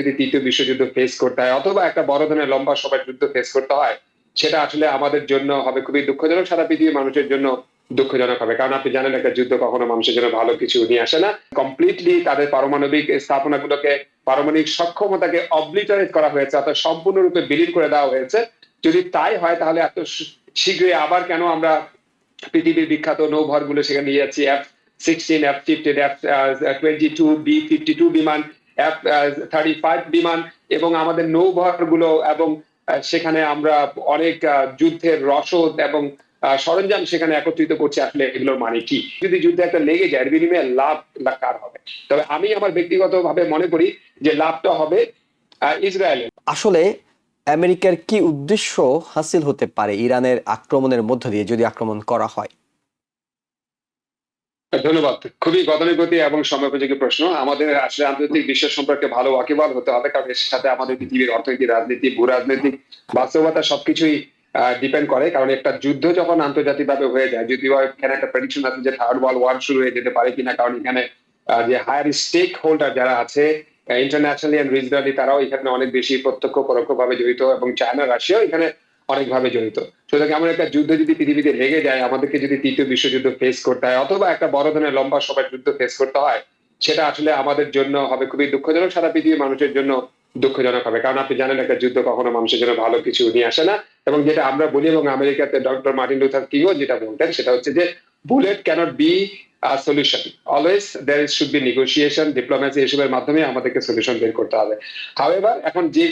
যদি তৃতীয় বিশ্বযুদ্ধ ফেস করতে হয় অথবা একটা বড় ধরনের লম্বা সময়ের যুদ্ধ ফেস করতে হয়, সেটা আসলে আমাদের জন্য হবে খুবই দুঃখজনক, সারা পৃথিবীর মানুষের জন্য দুঃখজনক হবে। কারণ আপনি জানেন একটা যুদ্ধ কখনো মানুষের জন্য ভালো কিছু নিয়ে আসে না। কমপ্লিটলি তাদের পারমাণবিক স্থাপনাগুলোকে, পারমাণবিক সক্ষমতাকে অবলিটারেট করা হয়েছে, অর্থাৎ সম্পূর্ণরূপে বিলীন করে দেওয়া হয়েছে। যদি তাই হয় তাহলে এত শীঘ্রই আবার কেন আমরা পৃথিবীর বিখ্যাত নৌভরগুলো সেখানে নিয়ে যাচ্ছি, F-16, F-15, F-22, B-52 বিমান, F-35 বিমান, এবং আমাদের নৌভরগুলো, এবং সেখানে আমরা অনেক যুদ্ধের রসদ এবং সরঞ্জাম সেখানে একত্রিত করছে। আসলে এগুলোর মানে কি? যদি যুদ্ধে একটা লেগে যায়, এর বিনিময়ে লাভ কার হবে? তবে আমি আমার ব্যক্তিগতভাবে মনে করি যে লাভটা হবে ইসরায়েলের। আসলে আমেরিকার কি উদ্দেশ্য হাসিল হতে পারে ইরানের আক্রমণের মধ্য দিয়ে, যদি আক্রমণ করা হয়? ধন্যবাদ। খুবই গতানুগতিক এবং সময়োপযোগী প্রশ্ন। আমাদের আসলে আন্তর্জাতিক বিশ্ব সম্পর্কে ভালো ওয়াকিবহাল হতে হবে, কারণ এর সাথে আমাদের পৃথিবীর অর্থনীতি, রাজনীতি, ভূ রাজনৈতিক বাস্তবতা সবকিছুই ডিপেন্ড করে। কারণ একটা যুদ্ধ যখন আন্তর্জাতিকভাবে হয়ে যায়, যদিও এখানে একটা প্রেডিকশন আছে যে থার্ড ওয়ার্ল্ড ওয়ার শুরু হয়ে যেতে পারে কিনা, কারণ এখানে যে হায়ার স্টেক হোল্ডার যারা আছে ইন্টারন্যাশনালি এন্ড রিজনালি, তারাও এখানে অনেক বেশি প্রত্যক্ষ পরোক্ষভাবে জড়িত, এবং চায়না, রাশিয়াও এখানে অনেকভাবে জড়িত। সুতরাং এমন একটা যুদ্ধ যদি পৃথিবীতে লেগে যায়, আমাদেরকে যদি তৃতীয় বিশ্বযুদ্ধ ফেস করতে হয় অথবা একটা বড় ধরনের লম্বা সময়ের যুদ্ধ ফেস করতে হয়, সেটা আসলে আমাদের জন্য হবে খুবই দুঃখজনক, সারা পৃথিবীর মানুষের জন্য দুঃখজনক হবে। কারণ আপনি জানেন একটা যুদ্ধ কখনো মানুষের জন্য ভালো কিছু নিয়ে আসে না। এবং যেটা আমরা বলি, এবং আমেরিকাতে ডক্টর মার্টিন লুথার কিংও যেটা বলতেন, সেটা হচ্ছে যে bullet can't be solution, always there should be negotiation, diplomacy, এসবের মাধ্যমে আমাদেরকে সলিউশন বের করতে হবে। হাওয়েভার এখন যে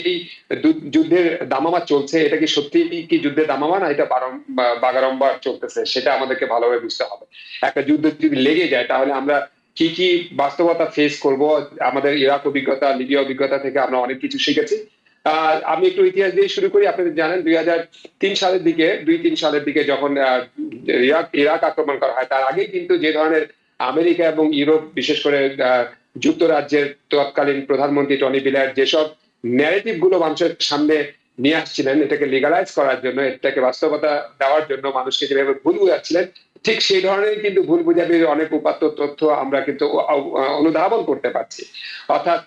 যুদ্ধের দামামা চলছে, এটা কি সত্যি কি যুদ্ধের দামামা, না এটা বাগাড়ম্বর চলতেছে, সেটা আমাদেরকে ভালোভাবে বুঝতে হবে। একটা যুদ্ধ যদি লেগে যায় তাহলে আমরা কি কি বাস্তবতা ফেস করব। আমাদের ইরাক অভিজ্ঞতা, লিবিয়া অভিজ্ঞতা থেকে আমরা অনেক কিছু শিখেছি। আমি একটু ইতিহাস দিয়ে শুরু করি। আপনারা জানেন 2003 সালের দিকে যখন ইরাক আক্রমণ করা হয়, তার আগে কিন্তু যে ধরনের আমেরিকা এবং ইউরোপ, বিশেষ করে যুক্তরাজ্যের তৎকালীন প্রধানমন্ত্রী টনি ব্লেয়ার যেসব ন্যারেটিভ গুলো মানুষের সামনে নিয়ে আসছিলেন, এটাকে লিগালাইজ করার জন্য, এটাকে বাস্তবতা দেওয়ার জন্য, মানুষকে যেভাবে ভুল বুঝাচ্ছিলেন, ঠিক সেই ধরনের কিন্তু ভুল বুঝাবুঝির অনেক উপাত্ত তথ্য আমরা কিন্তু অনুধাবন করতে পারছি। অর্থাৎ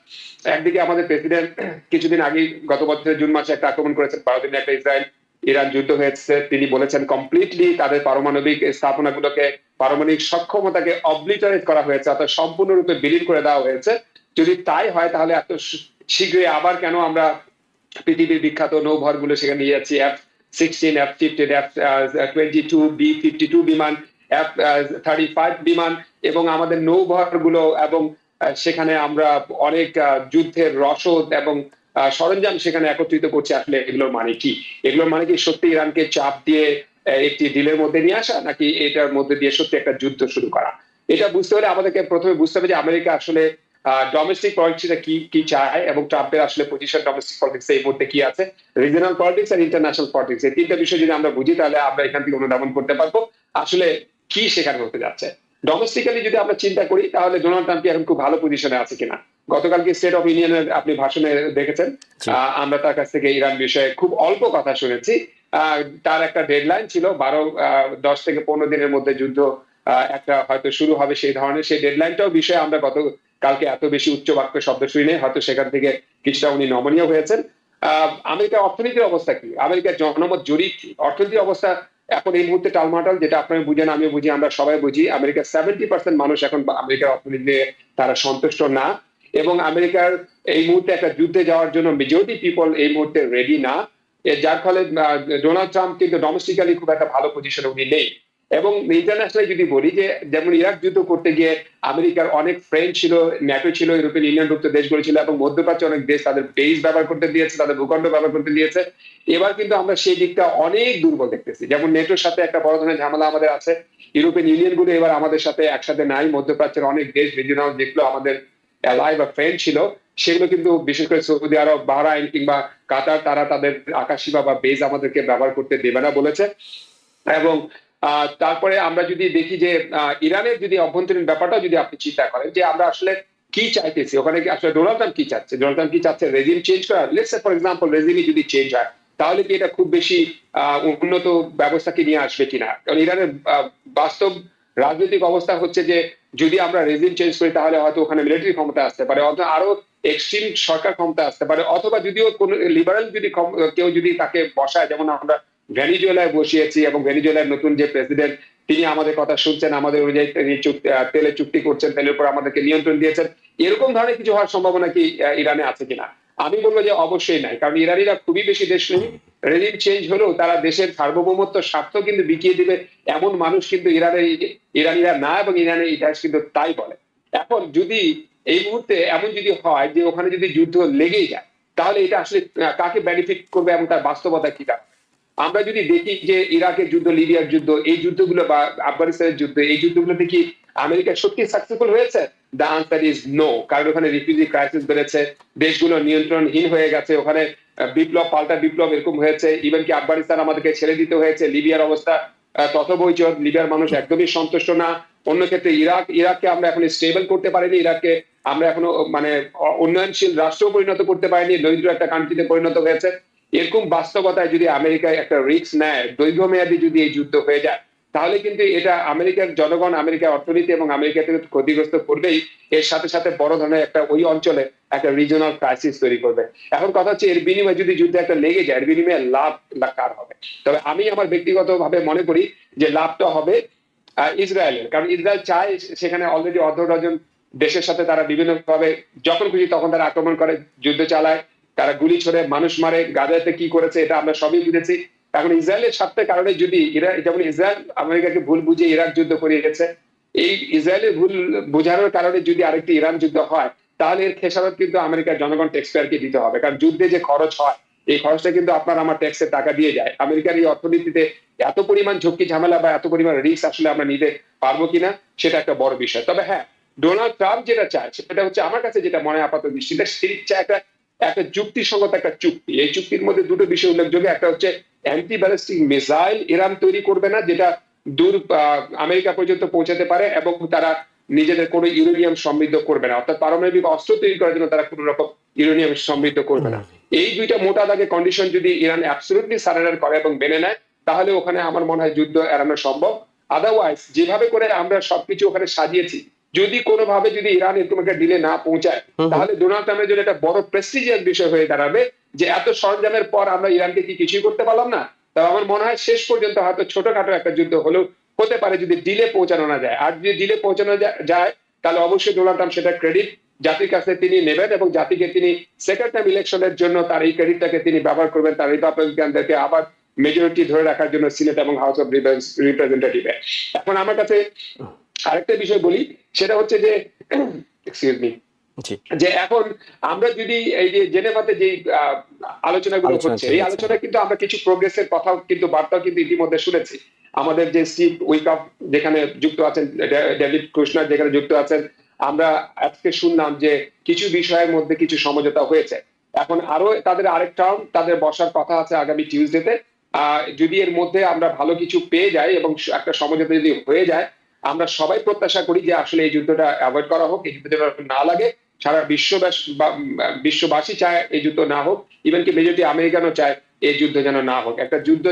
একদিকে আমাদের প্রেসিডেন্ট কিছুদিন আগে, গত বছরের জুন মাসে একটা আক্রমণ করেছেন, 12 দিনে একটা ইসরায়েল ইরান যুদ্ধ হয়েছে। তিনি বলেছেন কমপ্লিটলি তাদের পারমাণবিক স্থাপনাগুলোকে, পারমাণবিক সক্ষমতাকে অবলিটারেট করা হয়েছে, অর্থাৎ সম্পূর্ণরূপে বিলীন করে দেওয়া হয়েছে। যদি তাই হয় তাহলে এত শীঘ্রই আবার কেন আমরা পৃথিবীর বিখ্যাত নৌভরগুলো সেখানে নিয়ে যাচ্ছি, F-16, F-15, F-22, B-52 বিমান, F-35 বিমান, এবং আমাদের নৌভরগুলো, এবং সেখানে আমরা অনেক যুদ্ধের রসদ এবং সরঞ্জাম সেখানে একত্রিত করছে। আসলে এগুলোর মানে কি? এগুলোর মানে কি সত্যি ইরানকে চাপ দিয়ে একটি ডিলের মধ্যে নিয়ে আসা, নাকি এটার মধ্যে দিয়ে সত্যি একটা যুদ্ধ শুরু করা? এটা বুঝতে হলে আমাদেরকে প্রথমে বুঝতে হবে যে আমেরিকা আসলে ডোমেস্টিক পলিটিক্সটা কি চায়, এবং ট্রাম্পের আসলে পজিশন ডোমেস্টিক পলিটিক্স এই মুহূর্তে কি আছে। রিজিওনাল পলিটিক্স আর ইন্টারন্যাশনাল পলিটিক্স, এই তিনটা বিষয় যদি আমরা বুঝি, তাহলে আমরা এখান থেকে অনুধাবন করতে পারবো আসলে কি সেখানে হতে যাচ্ছে। ডোমেস্টিক্যালি যদি আমরা চিন্তা করি, তাহলে ডোনাল্ড ট্রাম্প এখন খুব ভালো পজিশনে আছে কিনা। গতকালকে স্টেট অফ ইউনিয়নের আপনি ভাষণে দেখেছেন, আমরা তার কাছ থেকে ইরান বিষয়ে খুব অল্প কথা শুনেছি। তার একটা ডেডলাইন ছিল 10 থেকে 15 দিনের মধ্যে যুদ্ধ একটা হয়তো শুরু হবে, সেই ধরনের সেই ডেডলাইনটাও বিষয়ে আমরা কালকে এত বেশি উচ্চ বাক্য শব্দ শুনি নেই, হয়তো সেখান থেকে কিছুটা উনি নমনীয় হয়েছেন। আমেরিকার অর্থনীতির অবস্থা কি, আমেরিকার জনমত জরিপ কি, অর্থনীতির অবস্থা এখন এই মুহূর্তে টালমাটাল, যেটা আপনারা বুঝেন, আমিও বুঝি, আমরা সবাই বুঝি। আমেরিকার 70% মানুষ এখন আমেরিকার অর্থনীতি নিয়ে তারা সন্তুষ্ট না, এবং আমেরিকার এই মুহূর্তে একটা যুদ্ধে যাওয়ার জন্য মেজরিটি পিপল এই মুহূর্তে রেডি না। যার ফলে ডোনাল্ড ট্রাম্প কিন্তু ডোমেস্টিক্যালি খুব একটা ভালো পজিশনে উনি নেই। এবং ইন্টারন্যাশনালি যদি বলি, যে যেমন ইরাক যুদ্ধ করতে গিয়ে আমেরিকার অনেক ফ্রেন্ড ছিল, ন্যাটো ছিল, ইউরোপিয়ান ইউনিয়নভুক্ত দেশগুলো ছিল, এবং মধ্যপ্রাচ্যে অনেক দেশ তাদের বেস ব্যবহার করতে দিয়েছে, তাদের ভূখণ্ড ব্যবহার করতে দিয়েছে। এবার কিন্তু আমরা সেই দিকটা অনেক দুর্বল দেখতেছি। যেমন নেটোর সাথে একটা বড় ধরনের ঝামেলা আমাদের আছে, ইউরোপিয়ান ইউনিয়ন গুলো এবার আমাদের সাথে একসাথে নাই, মধ্যপ্রাচ্যের অনেক দেশ, রিজিওনাল যেগুলো আমাদের অ্যালাই বা ফ্রেন্ড ছিল, সেগুলো কিন্তু বিশেষ করে সৌদি আরব, বাহরাইন কিংবা কাতার, তারা তাদের আকাশসীমা বা বেস আমাদেরকে ব্যবহার করতে দেবে না বলেছে। এবং তারপরে আমরা যদি দেখি যে ইরানের যদি অভ্যন্তরীণ ব্যাপারটাও যদি আপনি চিন্তা করেন, যে আমরা আসলে কি চাইতেছি ওখানে, কি আসলে ডোনাল্ড ট্রাম্প কি চাচ্ছে, ডোনাল্ড ট্রাম্প কি চাচ্ছে রেজিম চেঞ্জ করা। লেটস সে ফর এক্সাম্পল রেজিমই যদি চেঞ্জ হয়, তাহলে কি এটা খুব বেশি উন্নত ব্যবস্থাকে নিয়ে আসবে কিনা। কারণ ইরানের বাস্তব রাজনৈতিক অবস্থা হচ্ছে যে যদি আমরা রেজিম চেঞ্জ করি তাহলে হয়তো ওখানে মিলিটারি ক্ষমতা আসতে পারে, অথবা আরো এক্সট্রিম সরকার ক্ষমতা আসতে পারে, অথবা যদিও কোন লিবারাল যদি কেউ যদি তাকে বসায়, যেমন আমরা ভেনিজুয়েলায় বসিয়েছি এবং ভেনিজুয়েলার নতুন যে প্রেসিডেন্ট তিনি আমাদের কথা শুনছেন, আমাদের অনুযায়ী তেলের চুক্তি করছেন, তেলের উপর আমাদেরকে নিয়ন্ত্রণ দিয়েছেন, এরকম ধরনের কিছু হওয়ার সম্ভাবনা কি ইরানে আছে কিনা? আমি বলবো যে অবশ্যই নাই, কারণ ইরানিরা খুবই বেশি দেশপ্রেমী। রেজিম চেঞ্জ হলেও তারা দেশের সার্বভৌমত্ব স্বার্থ কিন্তু বিকিয়ে দিবে এমন মানুষ কিন্তু ইরানিরা না, এবং ইরানের ইতিহাস কিন্তু তাই বলে। এখন যদি এই মুহূর্তে এমন যদি হয় যে ওখানে যদি যুদ্ধ লেগেই যায়, তাহলে এটা আসলে কাকে বেনিফিট করবে এবং তার বাস্তবতা কি? আমরা যদি দেখি যে ইরাকের যুদ্ধ, লিবিয়ার যুদ্ধ, এই যুদ্ধগুলো বা আফগানিস্তানের যুদ্ধ, এই যুদ্ধগুলোতে কি আমেরিকা সত্যি সাকসেসফুল হয়েছে? The answer is no. কারণ ওখানে রিফিউজি ক্রাইসিস বেড়েছে, দেশগুলো নিয়ন্ত্রণহীন হয়ে গেছে, ওখানে বিপ্লব, পাল্টা বিপ্লব এরকম হয়েছে, ইভেন কি আফগানিস্তান আমাদেরকে ছেড়ে দিতে হয়েছে, লিবিয়ার অবস্থা তথবৈচর, লিবিয়ার মানুষ একদমই সন্তুষ্ট না। অন্য ক্ষেত্রে ইরাককে আমরা এখন স্টেবল করতে পারিনি, ইরাককে আমরা এখনো মানে উন্নয়নশীল রাষ্ট্র পরিণত করতে পারিনি, দরিদ্র একটা কান্ট্রিতে পরিণত হয়েছে। এরকম বাস্তবতায় যদি আমেরিকা একটা রিস্ক নেয়, দীর্ঘমেয়াদী যদি এই যুদ্ধ হয়ে যায়, তাহলে কিন্তু এটা আমেরিকার জনগণ, আমেরিকার অর্থনীতি এবং আমেরিকাকে ক্ষতিগ্রস্ত করবেই, এর সাথে সাথে বড় ধরনের একটা ওই অঞ্চলে একটা রিজনাল ক্রাইসিস তৈরি করবে। এখন কথা হচ্ছে এর বিনিময়ে যদি যুদ্ধে একটা লেগে যায়, এর বিনিময়ে লাভ কার হবে? তবে আমি আমার ব্যক্তিগতভাবে মনে করি যে লাভটা হবে ইসরায়েলের, কারণ ইসরায়েল চায়, সেখানে অলরেডি অর্ধ ডজন দেশের সাথে তারা বিভিন্ন ভাবে যখন খুশি তখন তারা আক্রমণ করে, যুদ্ধ চালায়, তারা গুলি ছোড়ে, মানুষ মারে। গাজাতে কি করেছে এটা আমরা সবই বুঝেছি। এখন ইসরায়েলের স্বার্থের কারণে যদি যেমন ইসরায়েল আমেরিকাকে ভুল বুঝিয়ে ইরাক যুদ্ধ করিয়ে গেছে, এই ইসরায়েলের ভুল বোঝানোর কারণে যদি আরেকটি ইরান যুদ্ধ হয়, তাহলে এর খেসারত কিন্তু আমেরিকার জনগণ ট্যাক্সপেয়ারকে দিতে হবে। কারণ যুদ্ধে যে খরচ হয়, এই খরচটা কিন্তু আপনার আমার ট্যাক্সের টাকা দিয়ে যায়। আমেরিকার এই অর্থনীতিতে এত পরিমাণ ঝক্কি ঝামেলা বা এত পরিমাণ রিস্ক আসলে আমরা নিতে পারবো কিনা, সেটা একটা বড় বিষয়। তবে হ্যাঁ, ডোনাল্ড ট্রাম্প যেটা চায় সেটা হচ্ছে, আমার কাছে যেটা মনে আপাতত দৃষ্টিতে, সেই চায় একটা যুক্তিসঙ্গত একটা চুক্তি। এই চুক্তির মধ্যে দুটো বিষয় উল্লেখযোগ্য। একটা হচ্ছে অ্যান্টি ব্যালিস্টিক মিসাইল ইরান তৈরি করবে না, যেটা দূর আমেরিকা পর্যন্ত পৌঁছাতে পারে, এবং তারা নিজেদের কোনো ইউরেনিয়াম সমৃদ্ধ করবে না, অর্থাৎ পারমাণবিক অস্ত্র তৈরি করার জন্য তারা কোনো রকম ইউরেনিয়াম সমৃদ্ধ করবে না। এই দুইটা মোটা দাগে কন্ডিশন যদি ইরান অ্যাবসলিউটলি সারেন্ডার করে এবং মেনে নেয়, তাহলে ওখানে আমার মনে হয় যুদ্ধ এড়ানো সম্ভব। আদারওয়াইজ যেভাবে করে আমরা সবকিছু ওখানে সাজিয়েছি, যদি কোনোভাবে যদি ইরান এরকম একটা ডিলে না পৌঁছায়, তাহলে ডোনাল্ড ট্রাম্পের জন্য একটা বড় প্রেস্টিজিয়াস বিষয় হয়ে দাঁড়াবে যে এত সরঞ্জামের পর আমরা ইরানকে কি কিছুই করতে পারলাম না। তবে আমার মনে হয় শেষ পর্যন্ত হয়তো ছোটখাটো একটা যুদ্ধ হলেও হতে পারে, যদি ডিলে পৌঁছানো না যায়। আর যদি ডিলে পৌঁছানো যায়, তাহলে অবশ্যই ডোনাল্ড ট্রাম্প সেটা ক্রেডিট জাতির কাছে তিনি নেবেন, এবং জাতিকে তিনি সেকেন্ড টাইম ইলেকশনের জন্য তার এই ক্রেডিটটাকে তিনি ব্যবহার করবেন তার রিপাবলিকানদেরকে আবার মেজরিটি ধরে রাখার জন্য সিনেট এবং হাউস অফ রিপ্রেজেন্টেটিভে। এখন আমার কাছে আরেকটা বিষয় বলি, সেটা হচ্ছে যে এক্সকিউজ মি, যে এখন আমরা যদি এই যে জেনেভাতে যে আলোচনাগুলো হচ্ছে, এই আলোচনা কিন্তু আমরা কিছু প্রোগ্রেসের কথাও কিন্তু বার্তাও কিন্তু ইতিমধ্যে শুনেছি। আমাদের যে স্টিভ উইকআপ যেখানে যুক্ত আছেন, ডেভিড কুশনার যেখানে যুক্ত আছেন, আমরা আজকে শুনলাম যে কিছু বিষয়ের মধ্যে কিছু সমঝোতা হয়েছে। এখন আরো তাদের আরেক টার্ম তাদের বসার কথা আছে আগামী টিউসডেতে। যদি এর মধ্যে আমরা ভালো কিছু পেয়ে যাই এবং একটা সমঝোতা যদি হয়ে যায়, আমরা সবাই প্রত্যাশা করি যে আসলে এই যুদ্ধটা অ্যাভয়েড করা হোক, এই যুদ্ধটা না লাগে। সারা বিশ্ববাসী চায় এই যুদ্ধ না হোক, ইভেন কি মেজরিটি আমেরিকানও চায় এই যুদ্ধ যেন না হোক। একটা যুদ্ধ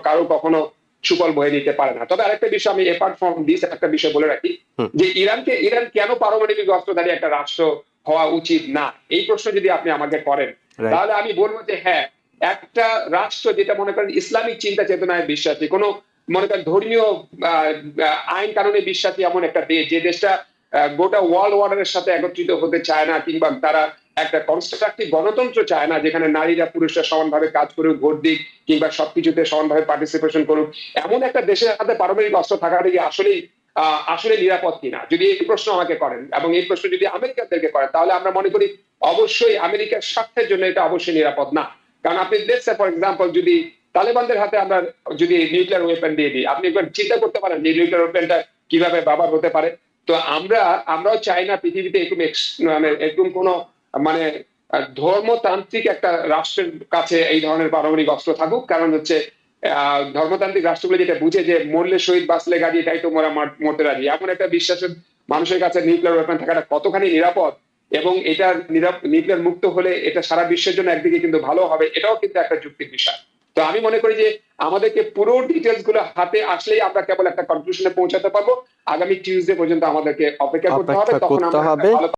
কারো কখনো সুফল বয়ে নিতে পারে না। তবে আরেকটা বিষয় আমি এপার্ট ফ্রম দিস একটা বিষয় বলে রাখি, যে ইরান কেন পারমাণবিক অস্ত্রধারী একটা রাষ্ট্র হওয়া উচিত না, এই প্রশ্ন যদি আপনি আমাকে করেন, তাহলে আমি বলবো যে হ্যাঁ, একটা রাষ্ট্র যেটা মনে করেন ইসলামিক চিন্তা চেতনায় বিশ্বাসী, কোনো মনে করেন ধর্মীয় আইন কানুনে বিশ্বাসী এমন একটা দেশ, যে দেশটা গোটা ওয়ার্ল্ড অর্ডারের সাথে একত্রিত হতে চায় না, কিংবা তারা একটা কনস্ট্রাকটিভ গণতন্ত্র চায় না, যেখানে নারীরা পুরুষরা সমানভাবে কাজ করুক, ভোট দিক, কিংবা সবকিছুতে সমানভাবে পার্টিসিপেশন করুক, এমন একটা দেশের হাতে পারমাণবিক অস্ত্র থাকাটা কি আসলে নিরাপদ কিনা, যদি এই প্রশ্ন আমাকে করেন এবং এই প্রশ্ন যদি আমেরিকাদেরকে করেন, তাহলে আমরা মনে করি অবশ্যই আমেরিকার স্বার্থের জন্য এটা অবশ্যই নিরাপদ না। কারণ আপনি দেখছেন ফর এক্সাম্পল, যদি তালেবানদের হাতে আমরা যদি নিউক্লিয়ার ওয়েপন দিয়ে দিই, আপনি একবার চিন্তা করতে পারেন যে নিউক্লিয়ার ওয়েপনটা কিভাবে ব্যবহার হতে পারে। তো আমরাও চাই না পৃথিবীতে এরকম কোনো মানে ধর্মতান্ত্রিক একটা রাষ্ট্রের কাছে এই ধরনের পারমাণবিক অস্ত্র থাকুক। কারণ হচ্ছে ধর্মতান্ত্রিক রাষ্ট্রগুলো যেটা বুঝে যে মরলে শহীদ বাঁচলে গাড়ি, এটাই তো মোরা মরতে রাজি, এমন একটা বিশ্বাসের মানুষের কাছে নিউক্লিয়ার ওয়েপন থাকাটা কতখানি নিরাপদ, এবং এটা নিউক্লিয়ার মুক্ত হলে এটা সারা বিশ্বের জন্য একদিকে কিন্তু ভালো হবে, এটাও কিন্তু একটা যুক্তির বিষয়। তো আমি মনে করি যে আমাদেরকে পুরো ডিটেলস গুলো হাতে আসলেই আমরা কেবল একটা কনক্লুশনে পৌঁছাতে পারবো। আগামী টিউসডে পর্যন্ত আমাদেরকে অপেক্ষা করতে হবে, অপেক্ষা তখন করতে আমরা একটা হবে। ভালো